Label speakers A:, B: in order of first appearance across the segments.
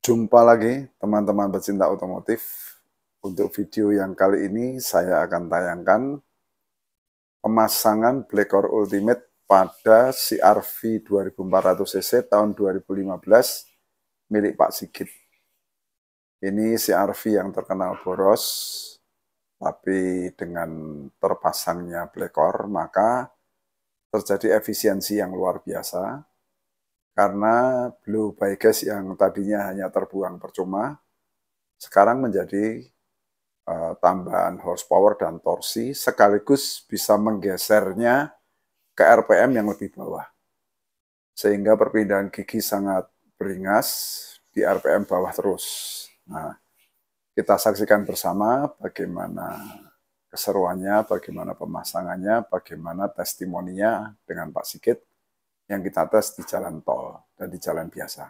A: Jumpa lagi teman-teman pecinta otomotif. Untuk video yang kali ini saya akan tayangkan pemasangan Blackcore Ultimate pada CR-V 2400cc tahun 2015 milik Pak Sigit. Ini CR-V yang terkenal boros, tapi dengan terpasangnya Blackcore maka terjadi efisiensi yang luar biasa. Karena blue bygas yang tadinya hanya terbuang percuma, sekarang menjadi tambahan horsepower dan torsi, sekaligus bisa menggesernya ke RPM yang lebih bawah. Sehingga perpindahan gigi sangat beringas di RPM bawah terus. Nah, kita saksikan bersama bagaimana keseruannya, bagaimana pemasangannya, bagaimana testimoninya dengan Pak Sigit yang kita tes di jalan tol dan di jalan biasa.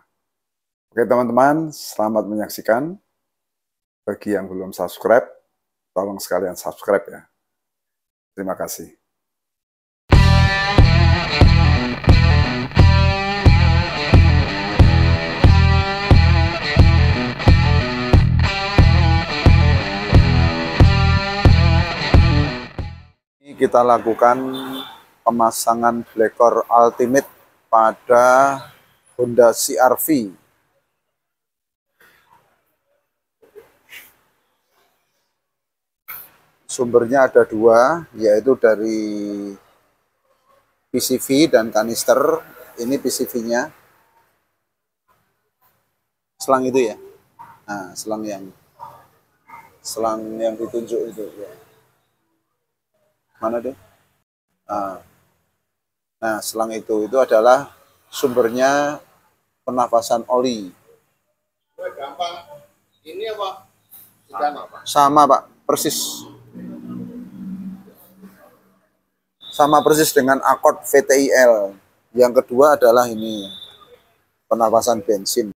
A: Oke teman-teman, selamat menyaksikan. Bagi yang belum subscribe, tolong sekalian subscribe ya. Terima kasih. Ini kita lakukan pemasangan Blackcore Ultimate pada Honda CR-V. Sumbernya ada dua, yaitu dari PCV dan kanister. Ini PCV-nya. Selang itu ya. Nah, selang yang ditunjuk itu ya. Mana deh? Nah, selang itu adalah sumbernya penapasan oli.
B: Gampang. Ini apa?
A: Sama Pak, persis. Sama persis dengan Accord VTIL. Yang kedua adalah ini, penapasan bensin.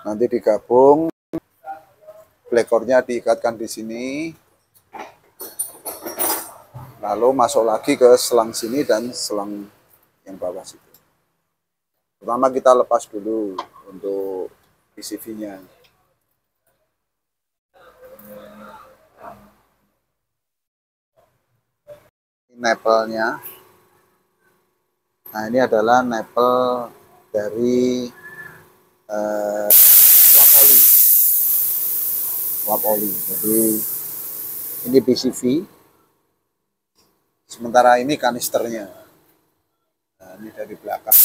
A: Nanti digabung, Blackcore-nya diikatkan di sini. Lalu masuk lagi ke selang sini dan selang yang bawah situ. Pertama kita lepas dulu untuk PCV-nya. Nepelnya. Nah ini adalah nepel dari uap oli. Jadi ini PCV. Sementara ini kanisternya. Nah, ini dari belakang.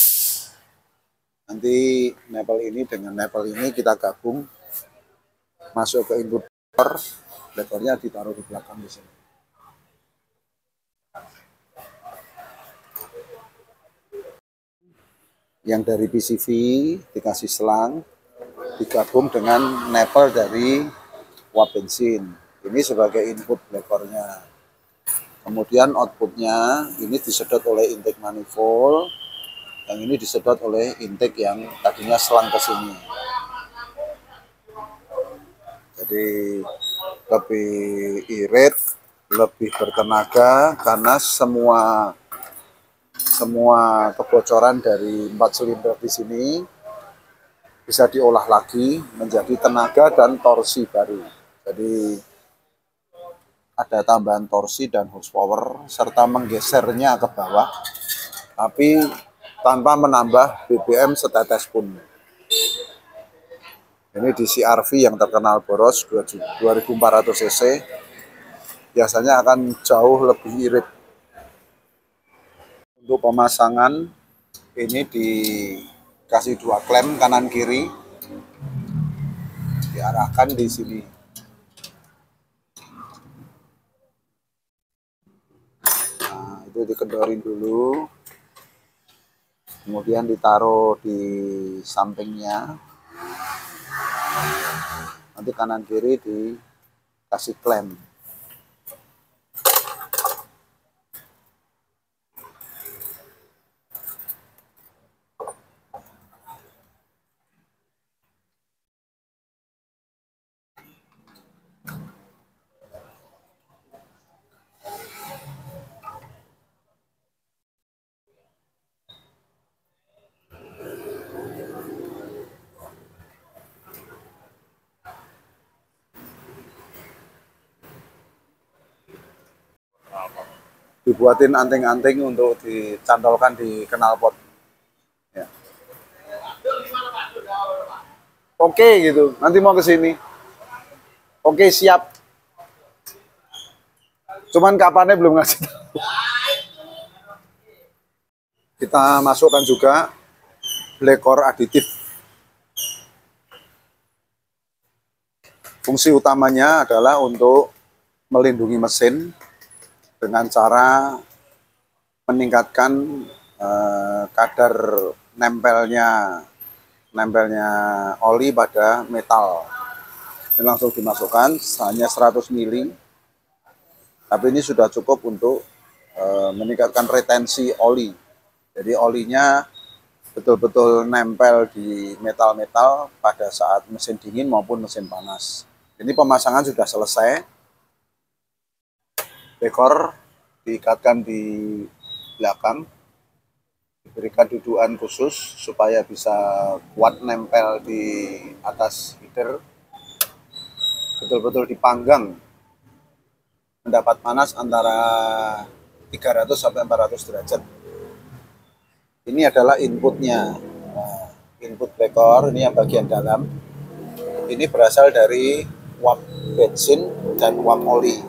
A: Nanti nepel ini dengan nepel ini kita gabung, masuk ke input Blackcore-nya ditaruh di belakang di sini. Yang dari PCV dikasih selang, digabung dengan nepel dari uap bensin. Ini sebagai input Blackcore-nya. Kemudian outputnya ini disedot oleh intake manifold, yang ini disedot oleh intake yang tadinya selang ke sini. Jadi lebih irit, lebih bertenaga karena semua kebocoran dari 4 silinder di sini bisa diolah lagi menjadi tenaga dan torsi baru. Jadi ada tambahan torsi dan horsepower serta menggesernya ke bawah, tapi tanpa menambah BBM setetes pun. Ini di CR-V yang terkenal boros 2400cc, biasanya akan jauh lebih irit. Untuk pemasangan ini dikasih 2 klem kanan kiri, diarahkan di sini. Nah, itu dikendorin dulu, kemudian ditaruh di sampingnya. Nanti kanan kiri dikasih klem. dibuatin anting-anting untuk dicantolkan di knalpot. Ya. Oke gitu, nanti mau ke sini. Oke siap. Cuman kapannya belum ngasih tahu. Kita masukkan juga blekor aditif. Fungsi utamanya adalah untuk melindungi mesin dengan cara meningkatkan kadar nempelnya oli pada metal. Ini langsung dimasukkan hanya 100 mili, tapi ini sudah cukup untuk meningkatkan retensi oli. Jadi olinya betul-betul nempel di metal-metal pada saat mesin dingin maupun mesin panas. Ini pemasangan sudah selesai. Dekor diikatkan di belakang, diberikan dudukan khusus supaya bisa kuat nempel di atas header. Betul-betul dipanggang, mendapat panas antara 300 sampai 400 derajat. Ini adalah inputnya. Nah, input dekor ini yang bagian dalam. Ini berasal dari uap bensin dan uap oli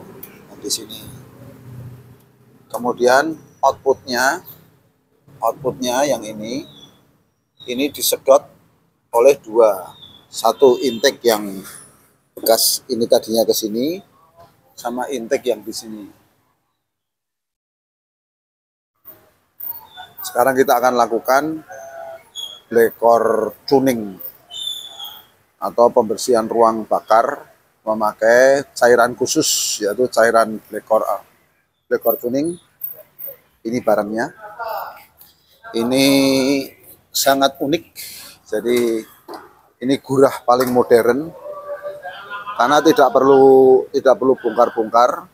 A: di sini. Kemudian outputnya yang ini disedot oleh dua. Satu intake yang bekas ini tadinya ke sini, sama intake yang di sini. Sekarang kita akan lakukan blekor tuning atau pembersihan ruang bakar memakai cairan khusus, yaitu cairan blekor tuning. Ini barangnya. Ini sangat unik. Jadi ini gurah paling modern karena tidak perlu bongkar-bongkar.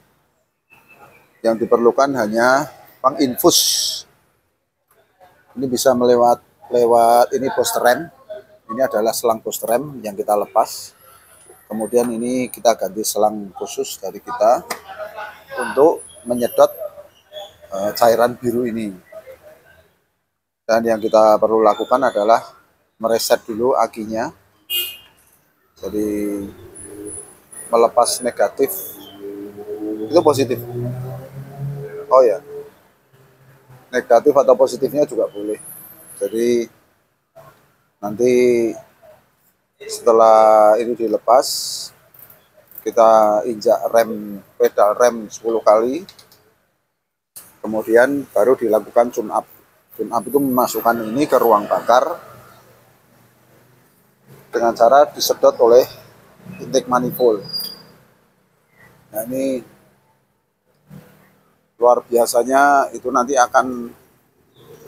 A: Yang diperlukan hanya penginfus. Ini bisa lewat ini booster rem. Ini adalah selang booster rem yang kita lepas. Kemudian ini kita ganti selang khusus dari kita untuk menyedot cairan biru ini. Dan yang kita perlu lakukan adalah mereset dulu akinya. Jadi melepas negatif itu positif. Oh ya. Negatif atau positifnya juga boleh. Jadi nanti setelah ini dilepas, kita injak pedal rem 10 kali, kemudian baru dilakukan tune up. Tune up itu memasukkan ini ke ruang bakar dengan cara disedot oleh intake manifold. Nah ini luar biasanya, itu nanti akan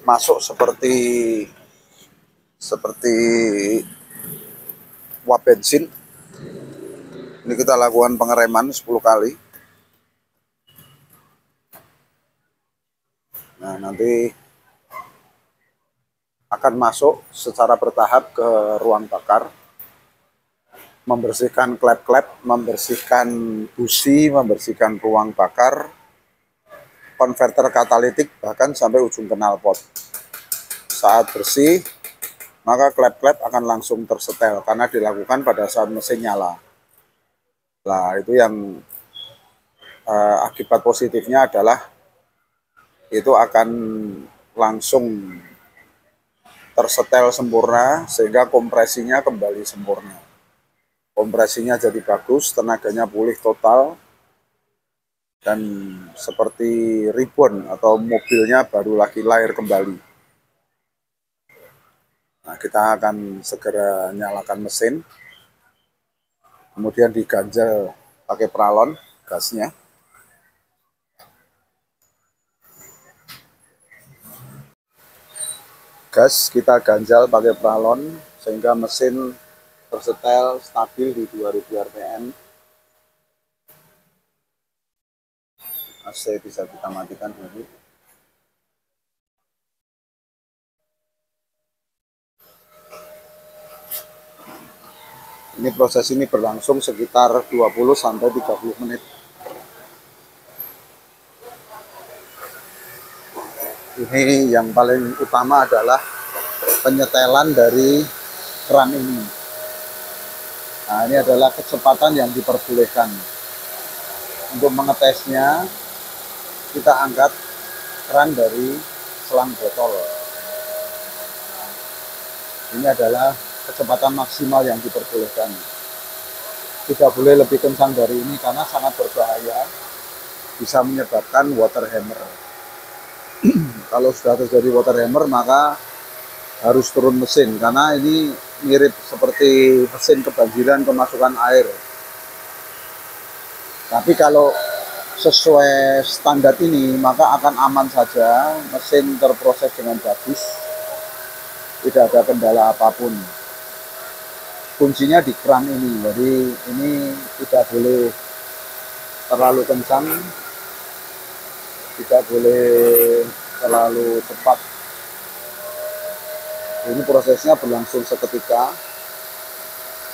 A: masuk seperti uap bensin. Ini kita lakukan pengereman 10 kali. Nah nanti akan masuk secara bertahap ke ruang bakar, membersihkan klep-klep, membersihkan busi, membersihkan ruang bakar, konverter katalitik, bahkan sampai ujung knalpot. Saat bersih, maka klep-klep akan langsung tersetel karena dilakukan pada saat mesin nyala. Nah, itu yang akibat positifnya adalah itu akan langsung tersetel sempurna sehingga kompresinya kembali sempurna. Kompresinya jadi bagus, tenaganya pulih total, dan seperti reborn atau mobilnya baru lagi lahir kembali. Nah, kita akan segera nyalakan mesin, kemudian diganjel pakai pralon gasnya. Gas kita ganjal pakai pralon sehingga mesin tersetel stabil di 2000 rpm. AC bisa kita matikan dulu. Ini proses ini berlangsung sekitar 20 sampai 30 menit. Ini yang paling utama adalah penyetelan dari keran ini. Nah, ini adalah kecepatan yang diperbolehkan. Untuk mengetesnya, kita angkat keran dari selang botol. Ini adalah kecepatan maksimal yang diperbolehkan. Tidak boleh lebih kencang dari ini karena sangat berbahaya, bisa menyebabkan water hammer. Kalau sudah terjadi water hammer maka harus turun mesin, karena ini mirip seperti mesin kebanjiran kemasukan air. Tapi kalau sesuai standar ini maka akan aman saja, mesin terproses dengan bagus, tidak ada kendala apapun. Kuncinya di keran ini, jadi ini tidak boleh terlalu kencang, tidak boleh terlalu cepat. Ini prosesnya berlangsung seketika,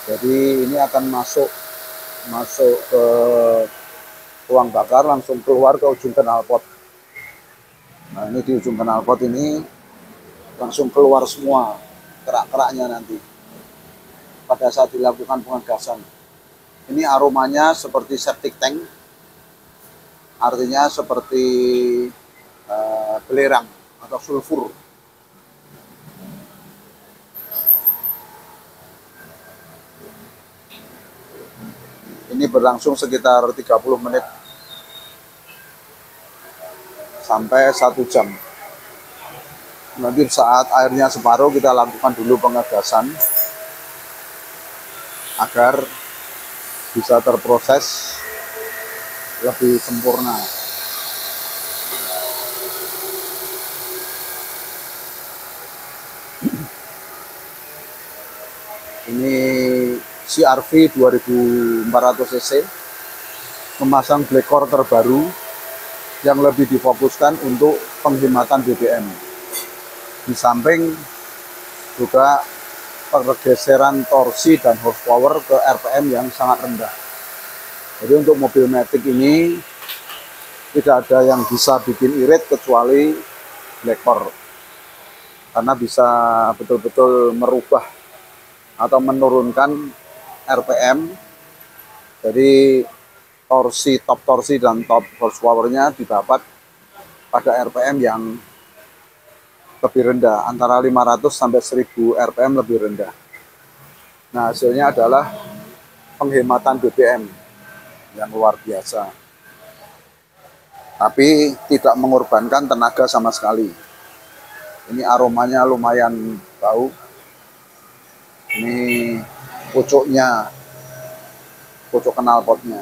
A: jadi ini akan masuk ke ruang bakar, langsung keluar ke ujung knalpot. Nah, ini di ujung knalpot ini langsung keluar semua kerak-keraknya nanti pada saat dilakukan pengegasan. Ini aromanya seperti septic tank, artinya seperti belerang atau sulfur. Ini berlangsung sekitar 30 menit sampai 1 jam. Nanti saat airnya separuh kita lakukan dulu pengegasan agar bisa terproses lebih sempurna. Ini CR-V 2400 cc memasang black core terbaru yang lebih difokuskan untuk penghematan BBM. Di samping juga pergeseran torsi dan horsepower ke RPM yang sangat rendah. Jadi untuk mobil Matic ini tidak ada yang bisa bikin irit kecuali black core, karena bisa betul-betul merubah atau menurunkan RPM. Jadi top torsi dan top horsepower-nya didapat pada RPM yang lebih rendah, antara 500 sampai 1000 RPM lebih rendah. Nah, hasilnya adalah penghematan BBM yang luar biasa, tapi tidak mengorbankan tenaga sama sekali. Ini aromanya lumayan bau. Ini pucuk knalpotnya.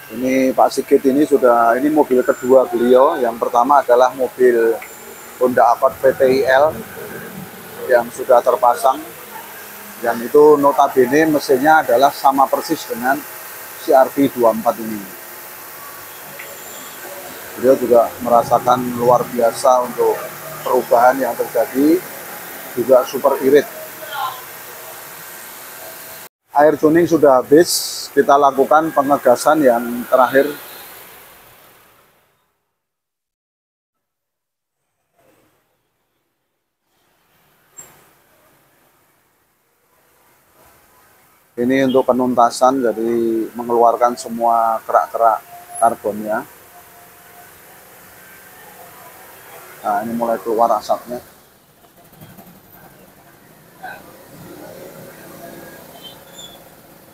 A: Ini Pak Sigit ini mobil kedua beliau. Yang pertama adalah mobil Honda Accord VTIL yang sudah terpasang, dan itu notabene mesinnya adalah sama persis dengan CR-V 24 ini. Beliau juga merasakan luar biasa untuk perubahan yang terjadi, juga super irit. Air tuning sudah habis, kita lakukan pengegasan yang terakhir. Ini untuk penuntasan, jadi mengeluarkan semua kerak-kerak karbonnya. Nah, ini mulai keluar asapnya.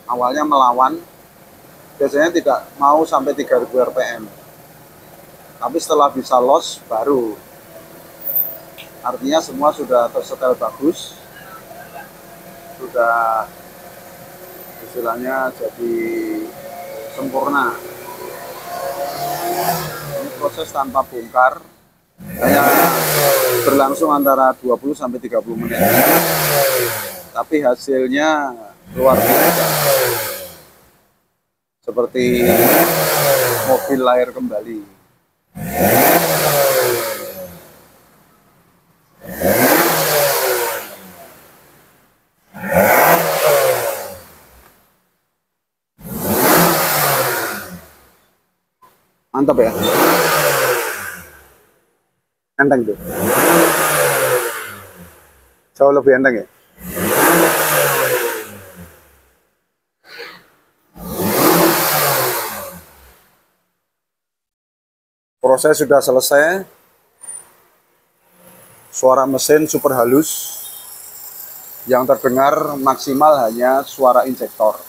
A: Awalnya melawan, biasanya tidak mau sampai 3000 rpm. Tapi setelah bisa loss baru. Artinya semua sudah tersetel bagus. Sudah istilahnya jadi sempurna. Ini proses tanpa bongkar, hanya berlangsung antara 20 sampai 30 menit. Tapi hasilnya luar biasa. Seperti mobil lahir kembali. Mantap ya. Enteng tuh. Jauh lebih enteng ya. Proses sudah selesai. Suara mesin super halus. Yang terdengar maksimal hanya suara injektor.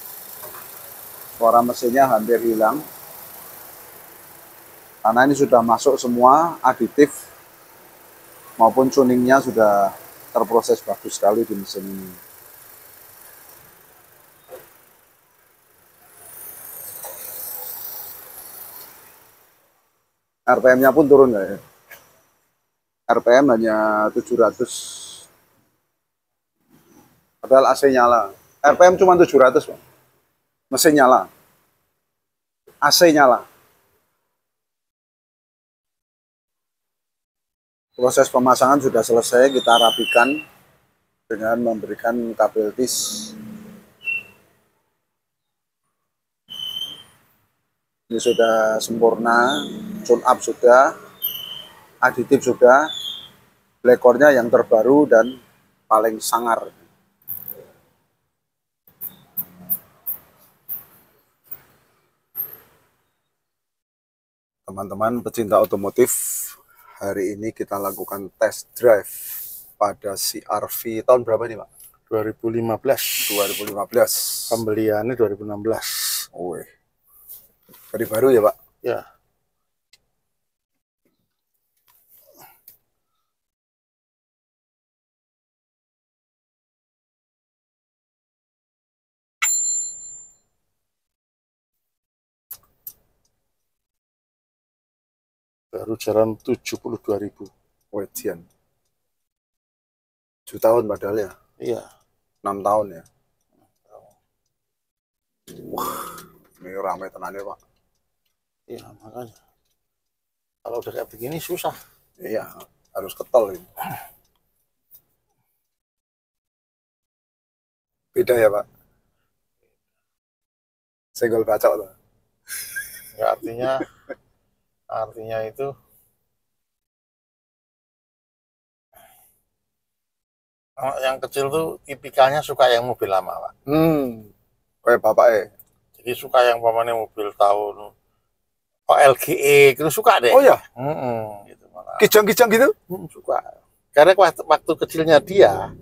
A: Suara mesinnya hampir hilang. Karena ini sudah masuk semua aditif maupun tuningnya sudah terproses bagus sekali di mesin ini. RPM-nya pun turun ya. RPM hanya 700. Padahal AC nyala. RPM cuma 700, Pak. Mesin nyala. AC nyala. Proses pemasangan sudah selesai, kita rapikan dengan memberikan kabel tis. Ini sudah sempurna, tune up sudah, aditif sudah, blekornya yang terbaru dan paling sangar. Teman-teman pecinta otomotif, hari ini kita lakukan test drive pada CR-V tahun berapa nih Pak?
C: 2015.
A: 2015.
C: Pembeliannya 2016.
A: Wih. Dari baru ya Pak?
C: Ya. Baru jalan 72.000.
A: Wajian. 7 tahun padahal ya?
C: Iya.
A: 6 tahun ya? Wah, ini ramai tenannya Pak.
C: Iya, makanya. Kalau udah kayak begini susah.
A: Iya, harus ketol ini. Beda ya Pak? Senggol bacok tuh.
C: Ya, artinya itu yang kecil tuh tipikalnya suka yang mobil lama, Pak.
A: Kayak bapak ya?
C: Jadi suka yang pamannya mobil tahun LGE itu suka deh.
A: Oh ya?
C: Gitu malah.
A: Kijang-kijang gitu?
C: Suka. Karena waktu kecilnya dia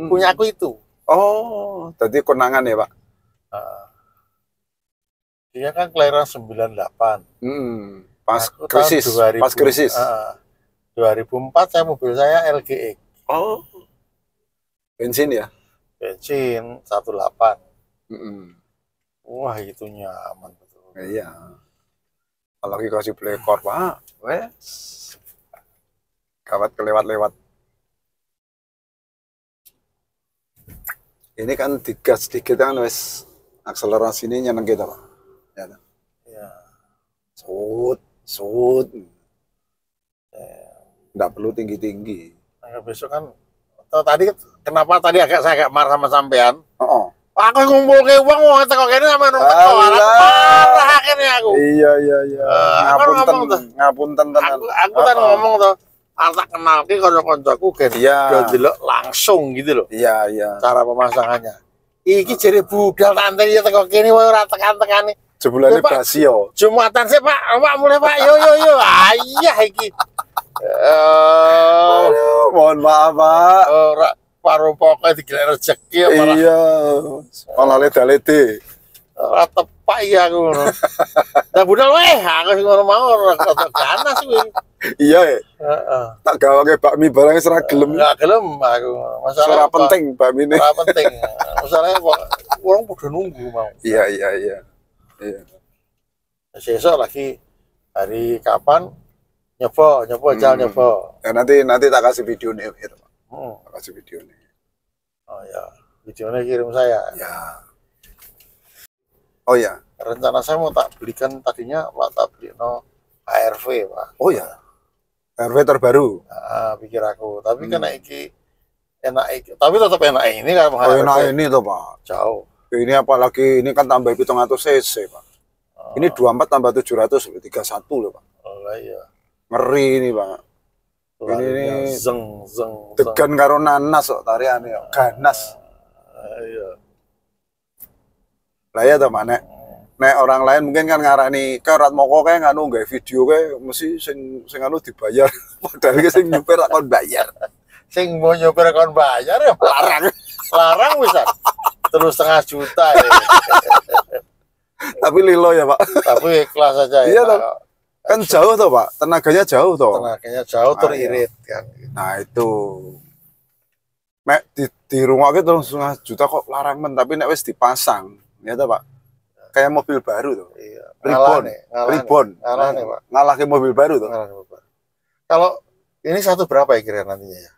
C: punya aku itu.
A: Oh, jadi konangan ya Pak?
C: Dia kan kelahiran 98.
A: Pas
C: aku
A: krisis.
C: 2000,
A: pas krisis.
C: 2004 mobil saya LGE.
A: Oh. Bensin ya?
C: Bensin 1.8.
A: Wah,
C: itu nyaman betul.
A: Iya. Apalagi kasih blekor, Pak. Wes. Gawat kelewat-lewat. Ini kan digas sedikit kan wes akselerasi ini nyeneng kita, Pak. Ya.
C: Ya.
A: Sud. Nggak perlu tinggi-tinggi.
C: Nah, besok kan tadi kenapa tadi saya agak marah sama sampean? Aku ngumpul ke uang teko kene sama nang teko. Marah akhirnya aku.
A: Iya. Ngapunten tenan.
C: Aku kan ngomong tuh, tak kenal ki kanca-kancaku gen.
A: Iya.
C: Delok langsung gitu loh.
A: Iya.
C: Cara pemasangannya. Iki jere budal tante ya teko kene wae ora tekan-tekane.
A: Jebulane basio.
C: Jumatan sih Pak, mulai Pak. Yo. Ayah iki.
A: Mohon maaf Pak.
C: Ora paruh pokoknya digelek rezeki malah.
A: Iya. Malah leda-lede.
C: Ora tepak ya aku ngono. Dah budal weh, aku sing ngono mau ora ganas kuwi.
A: Iya. Heeh. Tak gawange bakmi barang ora gelem.
C: Enggak gelem aku.
A: Masalah penting bakmine.
C: Ora penting. Masalahnya orang udah nunggu mau.
A: Iya.
C: Besok lagi hari kapan nyoba jalan nyoba.
A: Ya nanti tak kasih video nih gitu. Tak kasih video nih.
C: Oh ya, videonya kirim saya.
A: Ya. Oh ya.
C: Rencana saya mau tak belikan tadinya tak beli ARV Pak.
A: Oh ya. ARV terbaru.
C: Pikir aku. Tapi kan iki enak iki. Tapi tetap enak ini kan.
A: Enak ini tuh Pak.
C: Jauh.
A: Ini apalagi ini kan tambah 700 cc Pak. Ini 24 tambah 700, 31 loh Pak.
C: Oh iya.
A: Ngeri ini Pak. Ini
C: zeng.
A: degan karo nanas kok tariane kok. Ganas.
C: Iya.
A: Lah ya to Pak, nek orang lain mungkin kan ngarani karat moko kae nganu gawe video kae mesti sing anu dibayar. Padahal ki sing nyupir kon bayar.
C: Sing mau nyopir kon bayar ya larang bisa 3,5 juta ya.
A: Tapi lilo ya Pak.
C: Tapi ikhlas aja ya.
A: Iya toh. Kan jauh toh Pak, tenaganya jauh toh.
C: Tenaganya jauh teririt kan.
A: Nah itu. Nek di rumah kita 3,5 juta kok larang men, tapi nek wis dipasang, ya toh Pak. Kayak mobil baru tuh.
C: Iya.
A: Ribon. Ngalahke mobil baru tuh.
C: Kalau ini satu berapa ya kira nantinya ya?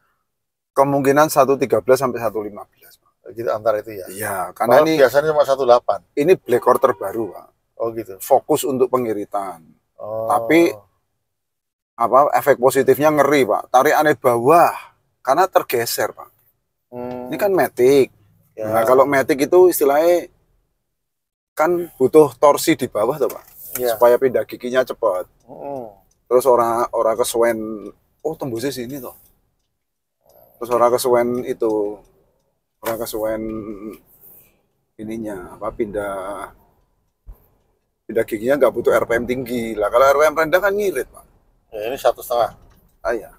A: Kemungkinan 113 sampai 115.
C: Gitu antara itu ya.
A: Iya, karena ini
C: biasanya cuma 18.
A: Ini black core terbaru, Pak.
C: Oh gitu.
A: Fokus untuk pengiritan.
C: Oh.
A: Tapi efek positifnya ngeri, Pak. Tarikannya bawah karena tergeser, Pak. Ini kan matic. Ya. Nah, kalau matic itu istilahnya kan butuh torsi di bawah tuh, Pak. Ya. Supaya pindah giginya cepat. Terus orang kesuwen, oh tembusnya sini tuh. Terus orang kesuwen itu ininya pindah giginya nggak butuh RPM tinggi lah. Kalau RPM rendah kan ngirit Pak.
C: Ya, ini 1,5. Ah
A: ya.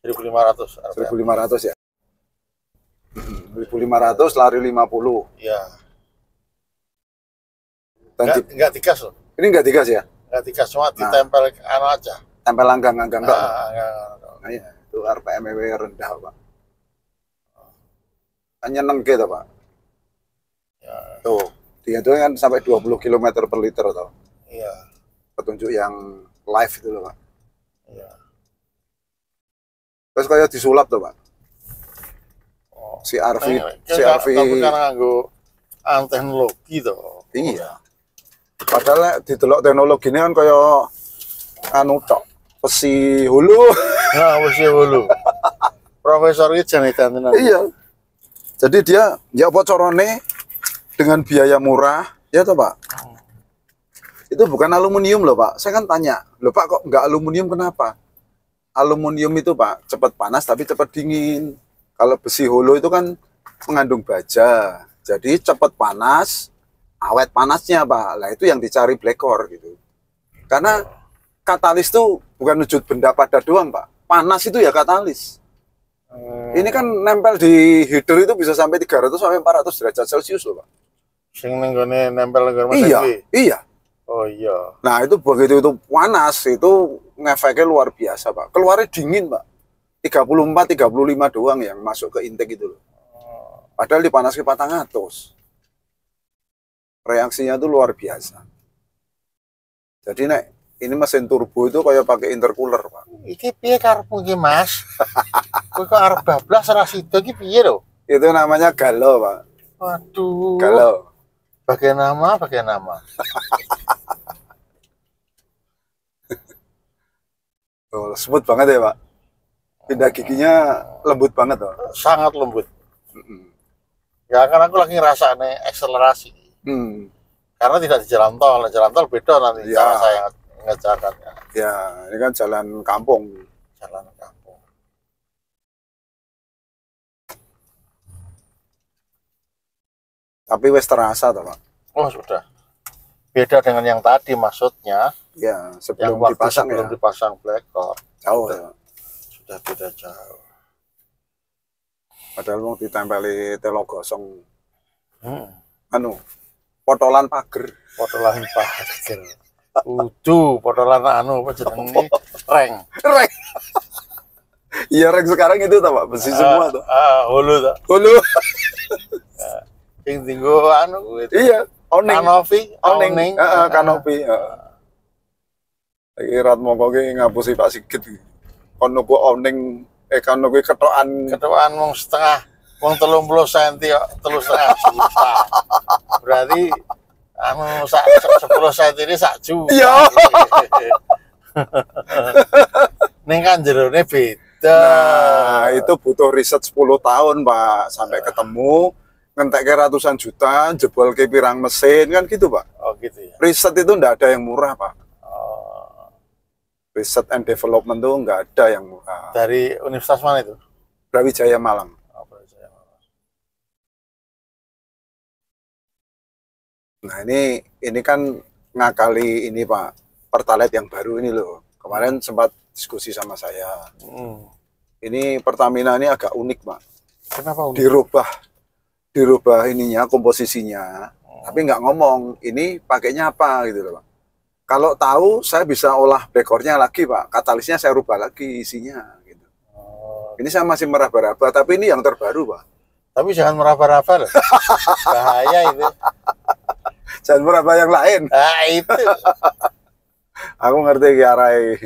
C: 1.500
A: 1.500 ya. 1.500 lari 50.
C: Iya.
A: Enggak
C: digas loh.
A: Ini enggak digas ya?
C: Enggak digas, cuma ditempel anu aja.
A: Tempel langgang-langgang enggak?
C: Nah,
A: iya. Itu RPM rendah Pak. Hanya nengke tuh Pak. Ya. Tuh, dia itu kan sampai 20 km per liter tuh.
C: Iya.
A: Petunjuk yang live itu loh Pak.
C: Iya.
A: Terus kayak disulap tuh Pak.
C: Oh.
A: CRV.
C: Tapi karena nganggo teknologi tuh.
A: Iya. Padahal didelok teknologi ini kan kayak anu tok, besi hulu.
C: Nah, besi hulu. Profesor iki jenenge tenan.
A: Iya. Jadi dia ya apa carane dengan biaya murah, ya toh Pak. Itu bukan aluminium loh Pak. Saya kan tanya, loh Pak kok nggak aluminium kenapa? Aluminium itu Pak cepat panas tapi cepat dingin. Kalau besi holo itu kan mengandung baja, jadi cepat panas, awet panasnya Pak. Lah itu yang dicari black core gitu. Karena katalis itu bukan wujud benda padat doang Pak. Panas itu ya katalis. Ini kan nempel di header itu bisa sampai 300 sampai 400 derajat Celcius loh Pak.
C: Sing nenggone nempel nggone mesin.
A: Iya.
C: Oh iya.
A: Nah itu begitu itu panas itu ngefeknya luar biasa Pak. Keluarnya dingin Pak. 34-35 doang yang masuk ke intake itu loh. Padahal dipanasin 400. Reaksinya itu luar biasa. Jadi nek ini mesin turbo itu kayak pakai intercooler Pak.
C: Iki piye karepmu iki Mas? Kowe kok arep bablas ora sida iki piye lho?
A: Itu namanya galau Pak.
C: Waduh.
A: Galau.
C: Pakai nama.
A: Oh, smooth banget ya Pak. Pindah giginya lembut banget loh.
C: Sangat lembut. Ya kan aku lagi ngerasane akselerasi. Karena tidak di jalan tol beda nanti
A: ya.
C: Cara saya ngejalannya.
A: Ya, ini kan jalan kampung. Tapi wes terasa toh Pak.
C: Oh sudah. Beda dengan yang tadi maksudnya.
A: Ya, sebelum
C: dipasang black core.
A: Jauh ya.
C: Sudah beda jauh.
A: Padahal mau ditempeli telo gosong. Anu, potolan pager. Potolan anu apa jenenge? Reng. Iya reng sekarang itu toh Pak, besi semua tuh.
C: Hulu tuh.
A: Hulu.
C: Sing tinggo anu itu.
A: Iya,
C: kanopi.
A: Kanopi. Iki Ratmoko ki ngapusi Pak Sigit. Kono ku oning kono kuwi
C: ketokan mung setengah, wong 30 cm kok 3,5 juta. Berarti anu 10 cm ini 1 juta.
A: Iya.
C: Ning kan jerone beda.
A: Nah, itu butuh riset 10 tahun, Pak, sampai ketemu ngentek ratusan juta, jebol ke pirang mesin kan gitu Pak.
C: Oh gitu ya.
A: Riset itu enggak ada yang murah, Pak. Riset and development itu enggak ada yang murah.
C: Dari Universitas mana itu?
A: Brawijaya Malang.
C: Brawijaya Malang.
A: Nah, ini kan ngakali ini, Pak. Pertalite yang baru ini loh. Kemarin sempat diskusi sama saya. Ini Pertamina ini agak unik, Pak.
C: Kenapa unik?
A: Dirubah ininya, komposisinya. Tapi nggak ngomong, ini pakainya apa gitu loh, Pak. Kalau tahu, saya bisa olah backcore-nya lagi, Pak. Katalisnya saya rubah lagi isinya. Gitu. Ini saya masih meraba-raba, tapi ini yang terbaru, Pak.
C: Tapi jangan meraba-raba loh. Bahaya itu.
A: Jangan meraba yang lain.
C: Nah, itu.
A: Aku ngerti ke arai.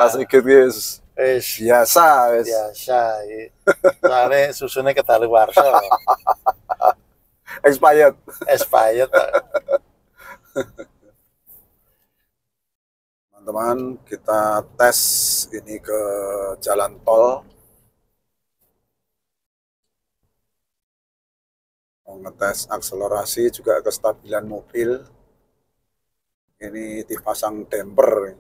A: Asik guys. Biasa.
C: Biasa. Soalnya susunya kedaluwarsa.
A: Expired. Teman-teman, kita tes ini ke jalan tol. Mau ngetes akselerasi juga kestabilan mobil. Ini dipasang damper.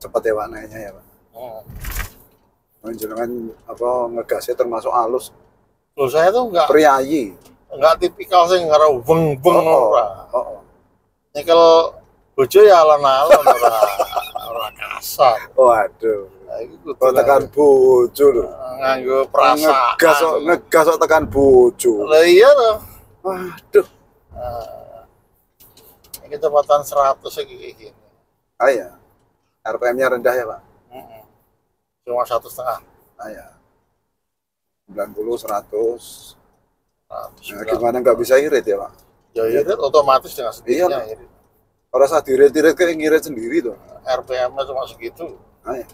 A: Cepat ya, Pak, naiknya ya, Pak. Menjelaskan apa ngegasnya termasuk halus.
C: Loh, saya tuh enggak tipikal sing karo weng-weng ora. Nyekel bojo ya alon-alon ora kasar.
A: Waduh.
C: Nah, iki
A: kok tekan bojo lho.
C: Nganggo perasaan.
A: Ngegas kok tekan bojo.
C: Lah iya lho.
A: Waduh.
C: Ini kecepatan 100 kayak gini.
A: Ah ya. RPM-nya rendah ya, Pak?
C: Cuma 1,5.
A: Ah ya. 90, 100. Nah,
C: 100.
A: gimana nggak bisa irit ya, Pak?
C: Ya irit otomatis dengan sendirinya.
A: Iya. Kalau saat diirit-irit kayak ngirit sendiri tuh.
C: RPM-nya cuma segitu.
A: Ah ya.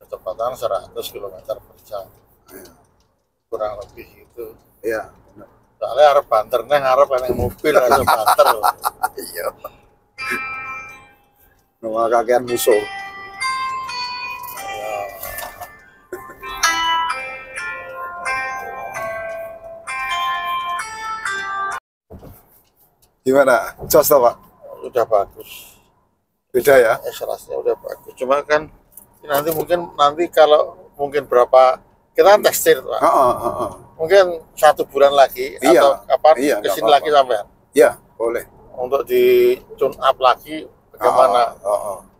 C: Kecepatan 100 km per jam.
A: Ah, ya.
C: Kurang lebih gitu.
A: Iya. Benar.
C: Soalnya harap banternya ngarep yang mobil langsung banter.
A: Iya. Nama kakean musuh. Gimana? Jos toh, Pak?
C: Udah bagus.
A: Beda ya?
C: Exhaustnya udah bagus. Cuma kan nanti kalau mungkin berapa kita kan tekstil, Pak. Mungkin 1 bulan lagi atau kapan kesini lagi sampai.
A: Iya, boleh.
C: Untuk di tune up lagi bagaimana?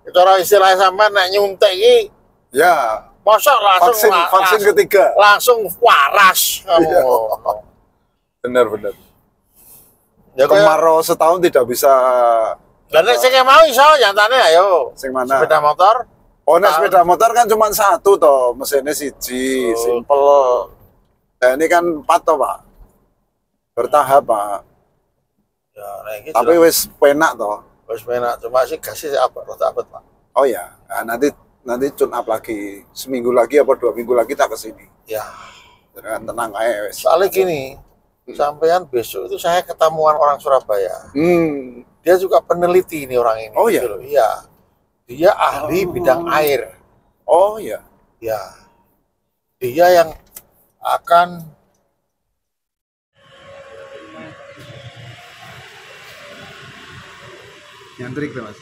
C: Itu orang istilahnya sama nak nyuntek ini.
A: Ya.
C: Masa
A: vaksin ketiga.
C: Langsung waras kamu.
A: Benar.
C: Ya,
A: kemarau setahun tidak bisa.
C: Dan saya mau iso nyatane ayo.
A: Sing mana?
C: Sepeda motor.
A: Oh, sepeda motor kan cuma 1 toh, mesinnya siji, simple. Nah, ini kan 4 toh, Pak. Bertahap, Pak.
C: Ya, nah, gitu.
A: Tapi wis penak toh.
C: Wis penak, cuma sih gasnya apa? Rada abet, Pak.
A: Oh ya, nah, nanti tune up lagi. Seminggu lagi apa 2 minggu lagi tak kesini.
C: Ya.
A: Dengan tenang aja wis.
C: Soalnya gini, sampean besok itu saya ketemuan orang Surabaya. Dia juga peneliti ini orang ini.
A: Oh iya?
C: Gitu. Iya. Dia ahli bidang air.
A: Oh iya?
C: Ya. Dia yang akan
A: nyantrik tuh, Mas.